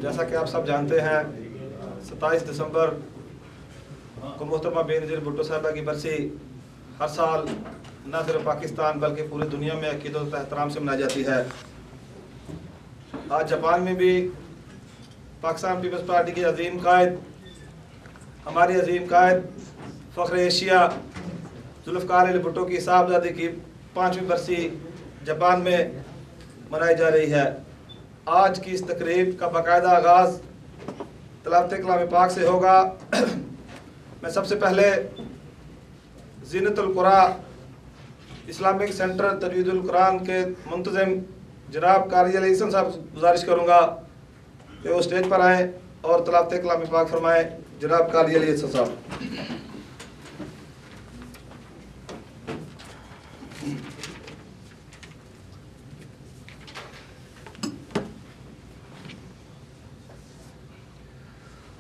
جیسا کہ آپ سب جانتے ہیں 27 دسمبر کو محترمہ بے نظیر بھٹو صاحبہ کی برسی ہر سال نہ صرف پاکستان بلکہ پوری دنیا میں عقیدت و احترام سے منائی جاتی ہے۔ آج جاپان میں بھی پاکستان پیپلز پارٹی کے عظیم قائد، ہماری عظیم قائد فخر ایشیا ذوالفقار علی بھٹو کی صاحبزادی کی 5ویں برسی جاپان میں منائی جا رہی ہے۔ آج کی اس تقریب کا باقاعدہ آغاز تلاوت کلام پاک سے ہوگا۔ میں سب سے پہلے زینت القرآن اسلامک سینٹر تجوید القرآن کے منتظم جناب قاری علی احسن صاحب گزارش کروں گا کہ وہ اسٹیج پر آئیں اور تلاوت کلام پاک فرمائیں۔ جناب قاری علی احسن صاحب۔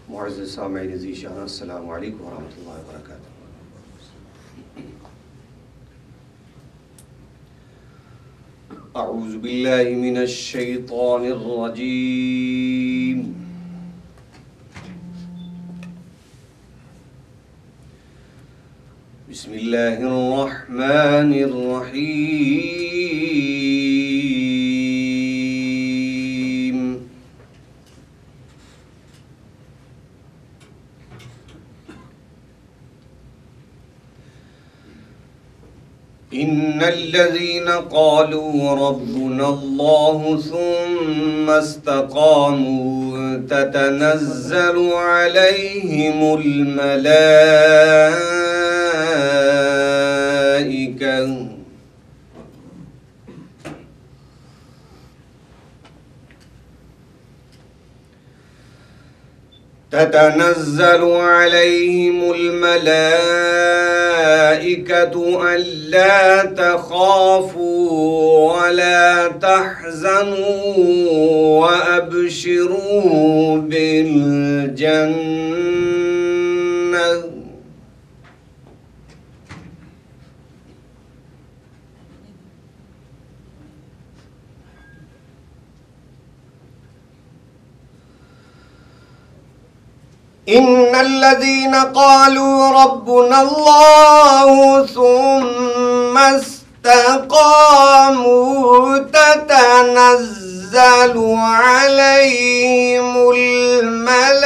معزز سامعین ذی شان، السلام علیکم ورحمۃ اللہ وبرکاتہ۔ اعوذ باللہ من الشیطان الرجیم، بسم اللہ الرحمن الرحیم۔ ان الذين قالوا ربنا الله ثم استقاموا تتنزل عليهم الملائكة ألا تخافوا ولا تحزنوا وأبشروا بالجنة إن الذين قالوا ربنا الله ثم استقاموا تتنزل عليهم الملائكة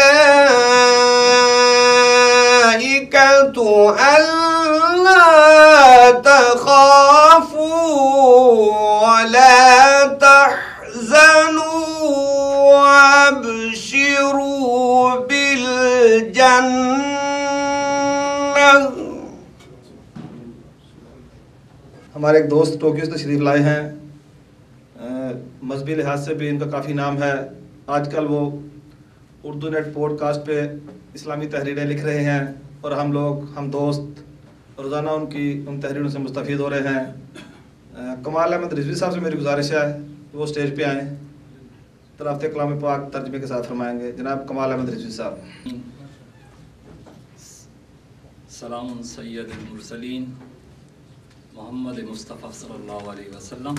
ألا تخافوا ولا تحزنوا وابشروا ہمارے ایک دوست ٹوکیو سے تشریف لائے ہیں۔ مذہبی لحاظ سے بھی ان کا کافی نام ہے۔ آج کل وہ اردو نیٹ پوڈ کاسٹ پہ اسلامی تحریریں لکھ رہے ہیں اور ہم دوست روزانہ ان تحریروں سے مستفید ہو رہے ہیں۔ کمال احمد رضوی صاحب سے میری گزارش ہے کہ وہ اسٹیج پہ آئیں، تلاوت کلام پاک ترجمے کے ساتھ فرمائیں گے۔ جناب کمال احمد رضوی صاحب۔ سلام سید المرسلین محمد مصطفیٰ صلی اللہ علیہ وسلم۔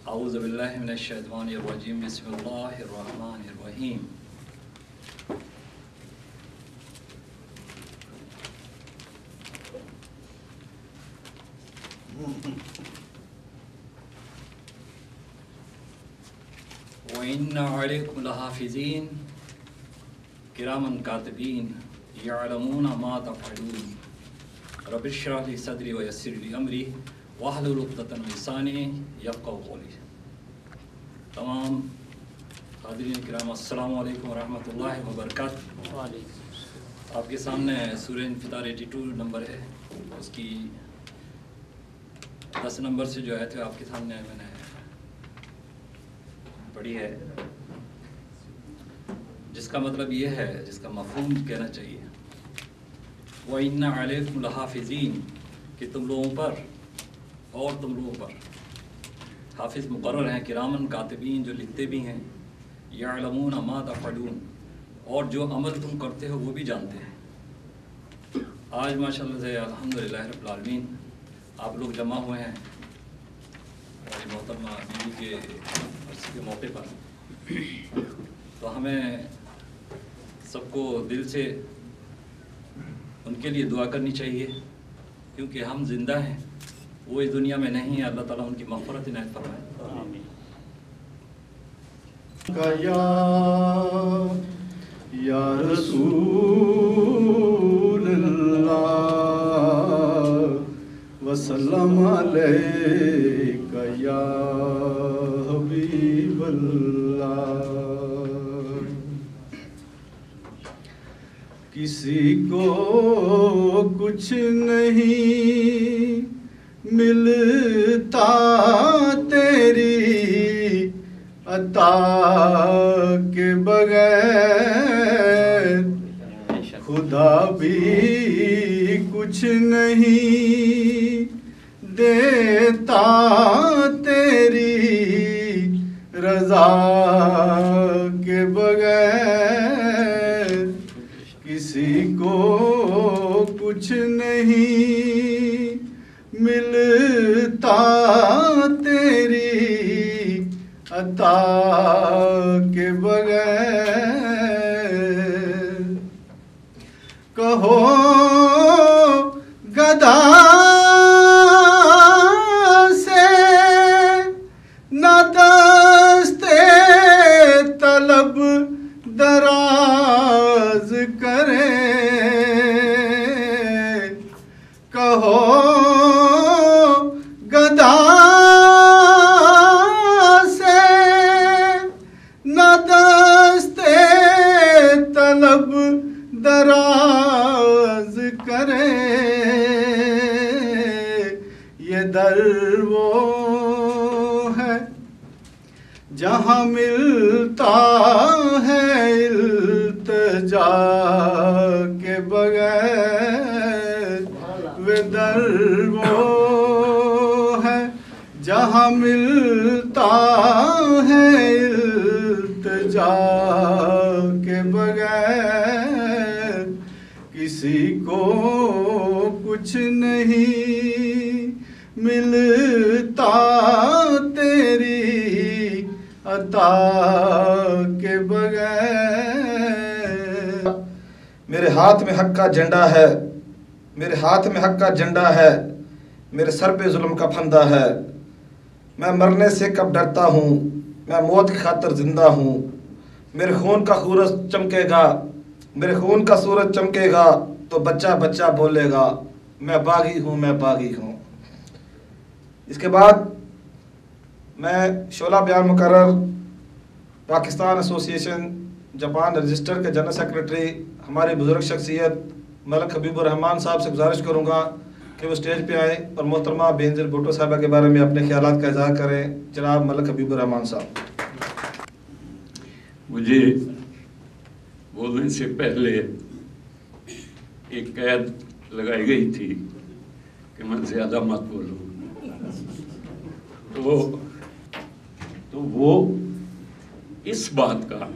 اعوذ باللہ من الشیطان الرجیم، بسم اللہ الرحمن الرحیم۔ وَإِنَّ عَلَيْكُمْ لَحَافِظِينَ كِرَامًا كَاتِبِينَ يَعْلَمُونَ مَا تَفْعَلُونَ رَبِّ اشْرَحْ لِي صَدْرِي وَيَسِّرْ لِي أَمْرِي وَاحْلُلْ عُقْدَةً مِّن لِّسَانِي يَفْقَهُوا قَوْلِي۔ تمام حاضرین کرام، السلام علیکم ورحمۃ اللہ وبرکاتہ۔ آپ کے سامنے سورہ انفطار 82 نمبر ہے، اس کی 10 نمبر سے جو آیت ہے آپ کے سامنے میں نے پڑھی ہے، جس کا مطلب یہ ہے، جس کا مفہوم کہنا چاہیے، وَإِنَّ عَلَيْكُمْ لَحَافِظِينَ، کہ تم لوگوں پر حافظ مقرر ہیں، کرامن کاتبین، جو لکھتے بھی ہیں، یعلمون ما تفعلون، اور جو عمل تم کرتے ہو وہ بھی جانتے ہیں۔ آج ماشاءاللہ سے الحمدللہ رب العالمین آپ لوگ جمع ہوئے ہیں ہماری محترمہ بیوی کے عرصے کے موقع پر، تو ہمیں سب کو دل سے ان کے لیے دعا کرنی چاہیے، کیونکہ ہم زندہ ہیں، وہ اس دنیا میں نہیں ہیں. اللہ تعالیٰ ان کی مغفرت عنایت فرمائے. آمین. یا رسول اللہ وسلم علیک یا حبیب اللہ. کسی کو کچھ نہیں ملتا تیری عطا کے بغیر، خدا بھی کچھ نہیں دیتا تیری رضا کے بغیر. کسی کو کچھ نہیں ملتا تیری عطا کے بغیر. کہو گدا سے نہ دست طلب دراز کرے. کہو گدا سے نہ دست طلب دراز کرے. یہ در وہ ہے جہاں ملتا ہے التجا کے بغیر. وہ در وہ ہے جہاں ملتا ہے التجا کے بغیر. کسی کو کچھ نہیں ملتا تیری عطا کے بغیر. میرے ہاتھ میں حق کا جھنڈا ہے، میرے ہاتھ میں حق کا جھنڈا ہے، میرے سر پہ ظلم کا پھندا ہے. میں مرنے سے کب ڈرتا ہوں، میں موت کی خاطر زندہ ہوں. میرے خون کا سورج چمکے گا، میرے خون کا سورج چمکے گا تو بچہ بچہ بولے گا میں باغی ہوں، میں باغی ہوں. اس کے بعد میں شعلہ بیان مقرر پاکستان ایسوسیشن جاپان رجسٹر کے جنرل سیکرٹری ہماری بزرگ شخصیت ملک حبیب الرحمان صاحب سے گزارش کروں گا کہ وہ اسٹیج پہ آئیں اور محترمہ بینظیر بھٹو صاحبہ کے بارے میں اپنے خیالات کا اظہار کریں. جناب ملک حبیب الرحمان صاحب. مجھے بولنے سے پہلے ایک قید لگائی گئی تھی کہ میں زیادہ مت بولوں، تو وہ اس بات کا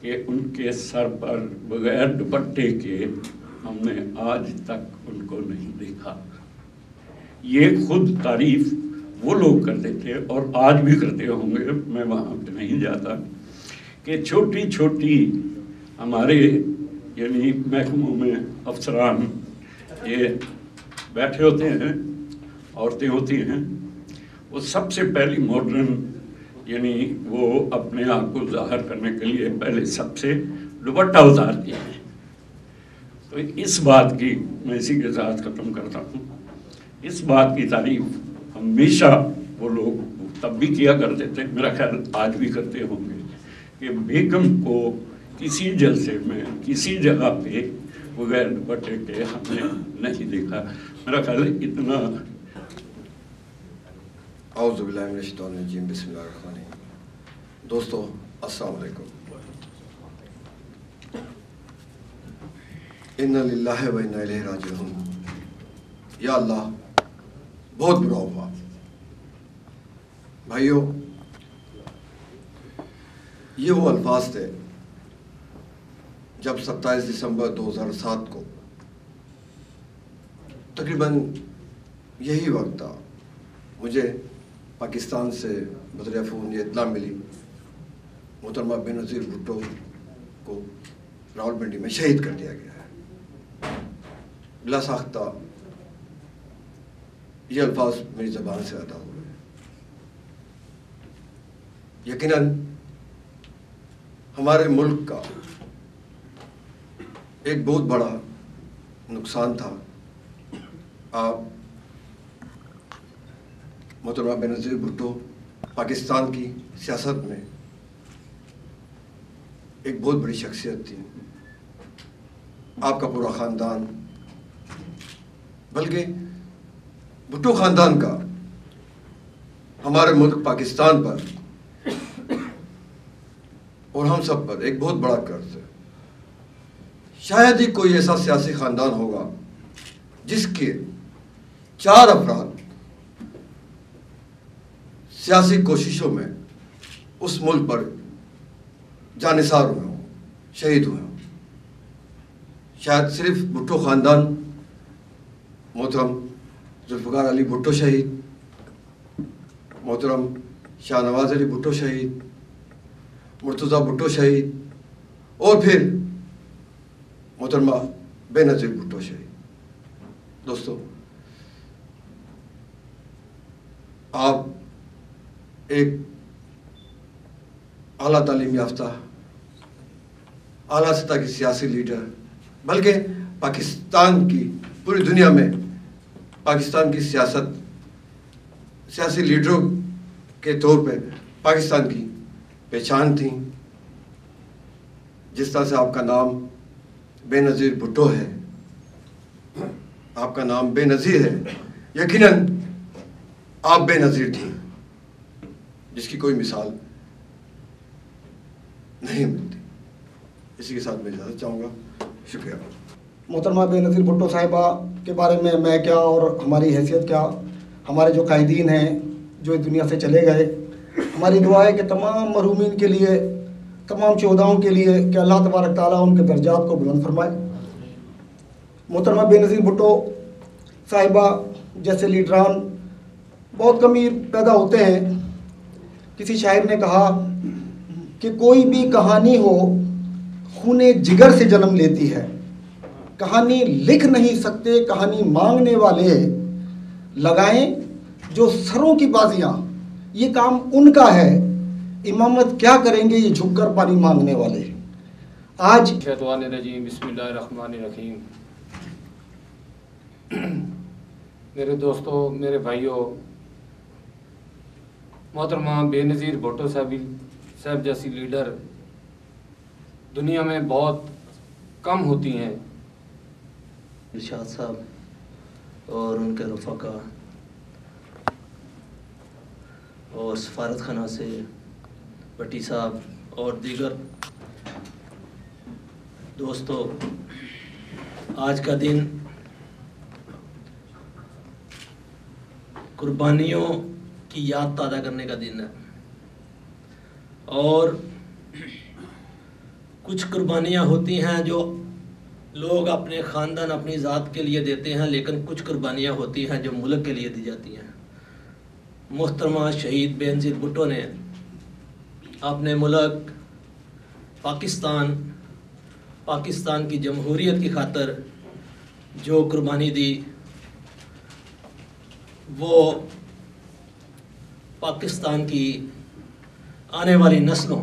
کہ ان کے سر پر بغیر دوپٹے کے ہم نے آج تک ان کو نہیں دیکھا. یہ خود تعریف وہ لوگ کرتے تھے اور آج بھی کرتے ہوں گے، میں وہاں پہ نہیں جاتا، کہ چھوٹی چھوٹی ہمارے یعنی محکموں میں افسران یہ بیٹھے ہوتے ہیں، عورتیں ہوتی ہیں، وہ سب سے پہلی ماڈرن یعنی وہ اپنے آپ کو ظاہر کرنے کے لیے پہلے سب سے دوپٹہ اتارتی ہیں. تو اس بات کی میں اسی کے ساتھ ختم کرتا ہوں. اس بات کی تعریف ہمیشہ وہ لوگ تب بھی کیا کرتے تھے، میرا خیال آج بھی کرتے ہوں گے، کہ بیگم کو کسی جلسے میں کسی جگہ پہ بغیر دوپٹے کے ہم نے نہیں دیکھا. میرا خیال ہے اتنا. اعوذ باللہ من الشیطان الرجیم، بسم اللہ الرحمن الرحیم. دوستو السلام علیکم. انا للہ و انا الیہ راجعون. یا اللہ بہت برا ہوا. بھائیو، یہ وہ الفاظ تھے جب 27 دسمبر 2007 کو تقریباً یہی وقت تھا، مجھے پاکستان سے بذریعہ فون یہ اطلاع ملی मोहतरमा बेनज़ीर भुट्टो को रावलपिंडी में शहीद कर दिया गया है। बिला साख्ता ये अल्फाज मेरी ज़बान से अदा हुए। यकीनन हमारे मुल्क का एक बहुत बड़ा नुकसान था। आप मोहतरमा बेनज़ीर भुट्टो पाकिस्तान की सियासत में एक बहुत बड़ी शख्सियत थी। आपका पूरा ख़ानदान, बल्कि भुट्टो ख़ानदान का हमारे मुल्क पाकिस्तान पर और हम सब पर एक बहुत बड़ा कर्ज है। शायद ही कोई ऐसा सियासी ख़ानदान होगा जिसके 4 अफराद सियासी कोशिशों में उस मुल्क पर जानिसार हुए हों, शहीद हुए हों। शायद सिर्फ भुट्टो ख़ानदान, मोहतरम जुल्फ़िकार अली भुट्टो शहीद, मोहतरम शाहनवाज़ अली भुट्टो शहीद, मुर्तज़ा भुट्टो शहीद, और फिर मोहतरमा बेनज़ीर भुट्टो शहीद। दोस्तों, आप एक आला तालीम याफ्ता, आला सतह की सियासी लीडर, बल्कि पाकिस्तान की पूरी दुनिया में पाकिस्तान की सियासत, सियासी लीडरों के तौर पे पाकिस्तान की पहचान थी। जिस तरह से आपका नाम बेनज़ीर भुट्टो है, आपका नाम बेनज़ीर है, यकीनन आप बेनज़ीर थी जिसकी कोई मिसाल नहीं मिलती। इसी के साथ मैं इजाज़त चाहूँगा। शुक्रिया। मोहतरमा बेनज़ीर भुट्टो साहिबा के बारे में मैं क्या और हमारी हैसियत क्या, हमारे जो कायदीन हैं जो इस दुनिया से चले गए, हमारी दुआ है कि तमाम मरहूमीन के लिए, तमाम शोहदाओं के लिए कि अल्लाह तबारक ताला उनके दर्जात को बुलंद फरमाए। मोहतरमा बेनज़ीर भुट्टो साहिबा जैसे लीडरान बहुत कम ही पैदा होते हैं। किसी शायर ने कहा कि कोई भी कहानी हो खूने जिगर से जन्म लेती है। कहानी लिख नहीं सकते, कहानी मांगने वाले लगाएं जो सरों की बाजियां, ये काम उनका है। इमामत क्या करेंगे ये झुककर पानी मांगने वाले। आज शैतानिर्रजीम बिस्मिल्लाहिर्रहमानिर्रहीम। मेरे दोस्तों, मेरे भाइयों, मोहतरमा बेनज़ीर भुट्टो साहब जैसी लीडर दुनिया में बहुत कम होती हैं। इरशाद साहब और उनके रफ़ाका और सफारत खाना से भट्टी साहब और दीगर दोस्तों, आज का दिन कुर्बानियों की याद ताज़ा करने का दिन है। और कुछ कुर्बानियाँ होती हैं जो लोग अपने ख़ानदान, अपनी ज़ात के लिए देते हैं, लेकिन कुछ कुर्बानियाँ होती हैं जो मुल्क के लिए दी जाती हैं। मोहतरमा शहीद बेनज़ीर भुट्टो ने अपने मुल्क पाकिस्तान की जमहूरियत की खातर जो कुर्बानी दी, वो पाकिस्तान की आने वाली नस्लों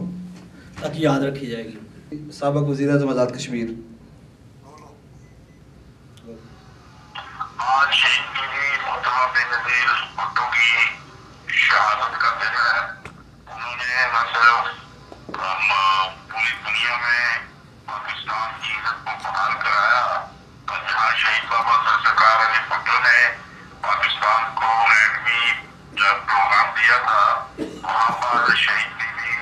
तक याद रखी जाएगी। साबिक़ वज़ीर-ए-आज़म आज़ाद कश्मीर। आज शहीद बीवी मोहतरमा बेनज़ीर भुट्टो की शहादत का दिन है। उन्होंने न सिर्फ पूरी दुनिया में पाकिस्तान की इज़्ज़त को बहाल कराया, और जहाँ शहीद बाबा ज़ुल्फ़िकार अली भुट्टो ने पाकिस्तान को एटमी प्रोग्राम दिया था, वहाँ पर शहीद बीवी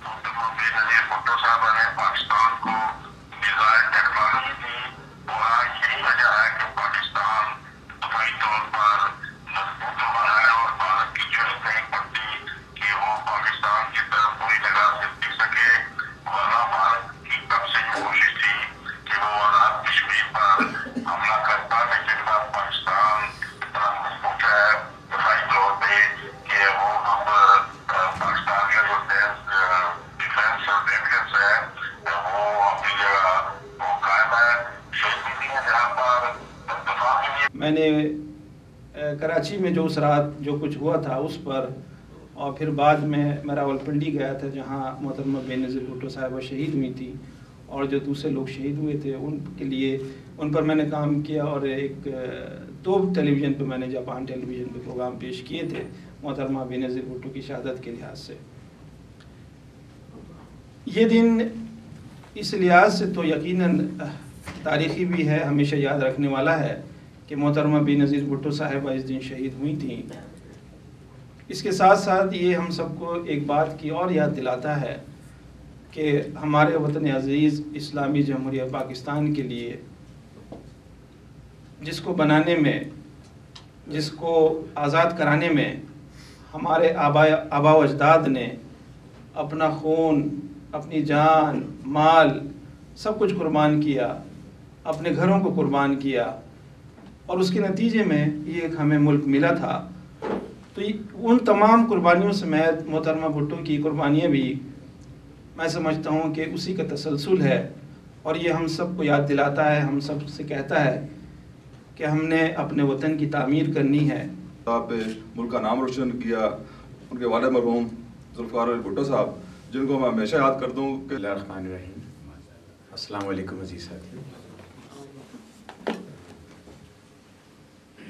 मोहतरमा बेनज़ीर भुट्टो साहबा ने पाकिस्तान को मिसाइल टेक्नोलॉजी दी। और आज यही वजह है कि पाकिस्तान दफाई तौर पर मजबूत हुआ है और भारत की जरूरत नहीं पड़ती कि वो पाकिस्तान की तरफ पूरी तरह से दिख सके। वरना भारत की कब से ये कोशिश थी कि वो आज़ाद कश्मीर पर हमला करता, लेकिन पाकिस्तान इतना मजबूत है दफाई तौर पर कि वो अब पाकिस्तान का जो कराची में जो उस रात जो कुछ हुआ था उस पर, और फिर बाद में मैं रावलपिंडी गया था जहाँ मोहतरमा बेनज़ीर भुट्टो साहिबा शहीद हुई थी और जो दूसरे लोग शहीद हुए थे उनके लिए उन पर मैंने काम किया, और एक 2 टेलीविज़न पे मैंने जापान टेलीविज़न पे प्रोग्राम पेश किए थे मोहतरमा बेनज़ीर भुट्टो की शहादत के लिहाज से। ये दिन इस लिहाज से तो यकीनन तारीख़ी भी है, हमेशा याद रखने वाला है कि मोहतरमा बेनज़ीर भुट्टो साहिबा इस दिन शहीद हुई थी। इसके साथ साथ ये हम सबको एक बात की और याद दिलाता है कि हमारे वतन अज़ीज़ इस्लामी जमहूरिया पाकिस्तान के लिए जिसको बनाने में, जिसको आज़ाद कराने में हमारे आबा व अजदाद ने अपना खून, अपनी जान, माल सब कुछ कुर्बान किया, अपने घरों को कुर्बान किया, और उसके नतीजे में ये एक हमें मुल्क मिला था। तो उन तमाम कुर्बानियों से मैं मोहतरमा भुट्टो की कुर्बानियाँ भी मैं समझता हूँ कि उसी का तसलसल है, और ये हम सब को याद दिलाता है, हम सब से कहता है कि हमने अपने वतन की तामीर करनी है। आप मुल्क का नाम रोशन किया, उनके वालिद मरहूम ज़ुल्फ़िकार अली भुट्टो साहब, जिनको मैं हमेशा याद करता हूँ कि अस्सलाम वालेकुम अज़ीज़ साथियों।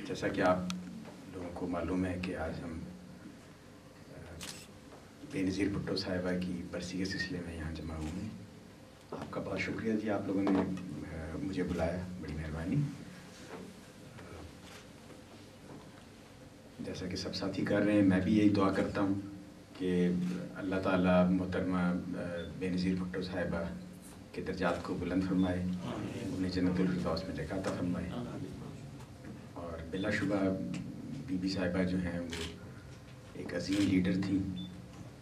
जैसा कि आप लोगों को मालूम है कि आज हम बेनज़ीर भुट्टो साहिबा की बरसी के सिलसिले में यहाँ जमा हुए हैं। आपका बहुत शुक्रिया जी, आप लोगों ने मुझे बुलाया, बड़ी मेहरबानी। जैसा कि सब साथी कर रहे हैं, मैं भी यही दुआ करता हूँ कि अल्लाह ताला मोहतरमा बेनज़ीर भुट्टो साहिबा के दर्जात को बुलंद फरमाए, उन्हें जन्नतुल फिरदौस में जगह अता फरमाए। और बिलाशुबा बीबी साहिबा जो हैं वो एक अजीम लीडर थी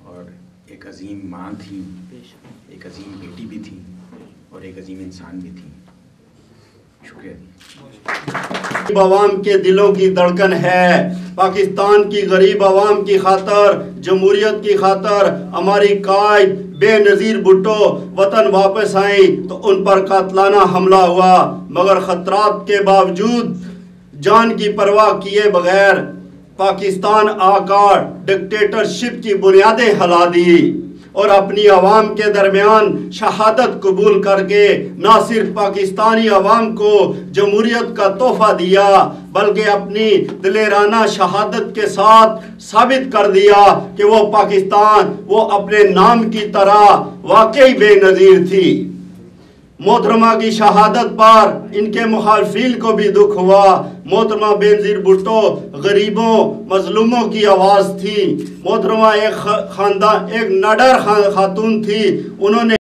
और एक अजीम माँ थी, एक अजीम बेटी भी थी और एक अजीम इंसान भी थी। शुक्रिया जी। गरीब आवाम के दिलों की धड़कन है, पाकिस्तान की गरीब आवाम की खातर, जमहूरियत की खातर हमारी कायद बेनज़ीर भुट्टो वतन वापस आई तो उन पर कातलाना हमला हुआ, मगर खतरात के बावजूद जान की परवाह किए बगैर पाकिस्तान आकर डिक्टेटरशिप की बुनियादें हिला दी और अपनी आवाम के दरमियान शहादत कबूल करके ना सिर्फ पाकिस्तानी आवाम को जमहूरियत का तोहफा दिया बल्कि अपनी दिलेराना शहादत के साथ साबित कर दिया कि वो पाकिस्तान वो अपने नाम की तरह वाकई बेनज़ीर थी। मोहतरमा की शहादत पर इनके मुखालफिन को भी दुख हुआ। मोहतरमा बेनज़ीर भुट्टो गरीबों मजलूमों की आवाज़ थी। मोहतरमा एक खानदान, एक निडर खातून थी। उन्होंने